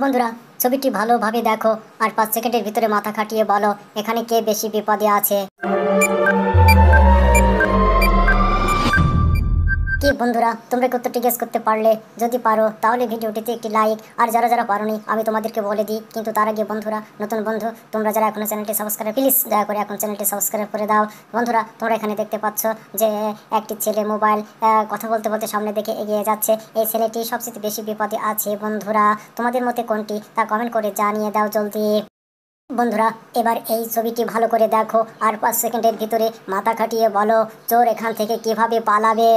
বন্ধুরা, ছবিটি ভালোভাবে দেখো আর 5 সেকেন্ডের ভিতরে মাথা খাটিয়ে বলো এখানে কে বেশি বিপদে আছে। কি বন্ধুরা, তোমরা কি উত্তরটি গেস করতে পারলে? যদি পারো তাহলে ভিডিওটিতে একটি লাইক, আর যারা যারা পারোনি আমি তোমাদেরকে বলে দিই। কিন্তু তার আগে বন্ধুরা, নতুন বন্ধু তোমরা যারা এখনো চ্যানেলটি সাবস্ক্রাইব, প্লিজ দয়া করে এখন চ্যানেলটি সাবস্ক্রাইব করে দাও। বন্ধুরা, তোমরা এখানে দেখতে পাচ্ছ যে একটি ছেলে মোবাইল কথা বলতে বলতে সামনে দেখে এগিয়ে যাচ্ছে। এই ছেলেটি সবচেয়ে বেশি বিপদে আছে। বন্ধুরা, তোমাদের মতে কোনটি তা কমেন্ট করে জানিয়ে দাও জলদি। বন্ধুরা, এবার এই ছবিটি ভালো করে দেখো আর 5 সেকেন্ডের ভিতরে মাথা খাটিয়ে বলো চোর এখান থেকে কিভাবে পালাবে।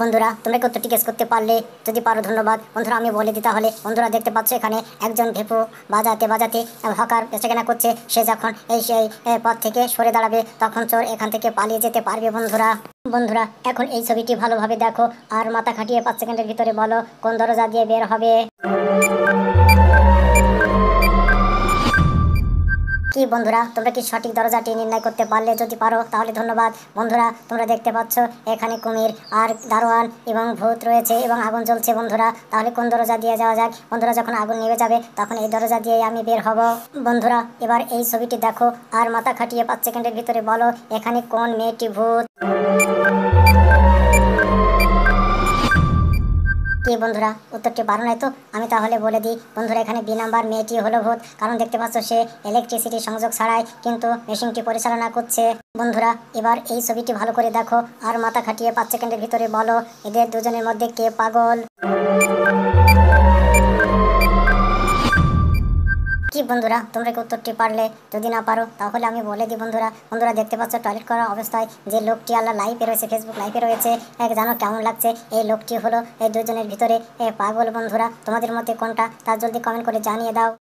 বন্ধুরা, তোমরা কি উত্তরটি গেস করতে পারলে? যদি পারো ধন্যবাদ। বন্ধুরা, আমি বলে দিই তাহলে। বন্ধুরা, দেখতে পাচ্ছ এখানে একজন ভেপু বাজাতে বাজাতে হকার বেচাকেনা করছে। সে যখন সেই পথ থেকে সরে দাঁড়াবে তখন চোর এখান থেকে পালিয়ে যেতে পারবে। বন্ধুরা বন্ধুরা এখন এই ছবিটি ভালোভাবে দেখো আর মাথা খাটিয়ে 5 সেকেন্ডের ভিতরে বলো কোন দরজা দিয়ে বের হবে। কি বন্ধুরা, তোমরা কি সঠিক দরজাটি নির্ণয় করতে পারলে? যদি পারো তাহলে ধন্যবাদ। বন্ধুরা, তোমরা দেখতে পাচ্ছ এখানে কুমির আর দারোয়ান এবং ভূত রয়েছে এবং আগুন জ্বলছে। বন্ধুরা, তাহলে কোন দরজা দিয়ে যাওয়া যাক? বন্ধুরা, যখন আগুন নিভে যাবে তখন এই দরজা দিয়ে আমি বের হব। বন্ধুরা, এবার এই ছবিটি দেখো আর মাথা খাটিয়ে 5 সেকেন্ডের ভিতরে বলো এখানে কোন মেয়েটি ভূত। কি বন্ধুরা, উত্তরটি পারো নাই তো? আমি তাহলে বলে দিই। বন্ধুরা, এখানে বি নাম্বার মেয়েটি হলো ভূত, কারণ দেখতে পাচ্ছ সে ইলেকট্রিসিটি সংযোগ ছাড়াই কিন্তু মেশিনটি পরিচালনা করছে। বন্ধুরা, এবার এই ছবিটি ভালো করে দেখো আর মাথা খাটিয়ে 5 সেকেন্ডের ভিতরে বলো এদের দুজনের মধ্যে কে পাগল। কি বন্ধুরা, তোমরা কি উত্তরটি পারলে? যদি না পারো তাহলে আমি বলে দিই। বন্ধুরা বন্ধুরা দেখতে পাচ্ছ টয়লেট করা অবস্থায় যে লোকটি আল্লাহ লাইভে রয়েছে, ফেসবুক লাইভে রয়েছে, জানো কেমন লাগছে? এই লোকটি হলো এই দুজনের ভিতরে পাগল। বন্ধুরা, তোমাদের মতে কোনটা তা জলদি কমেন্ট করে জানিয়ে দাও।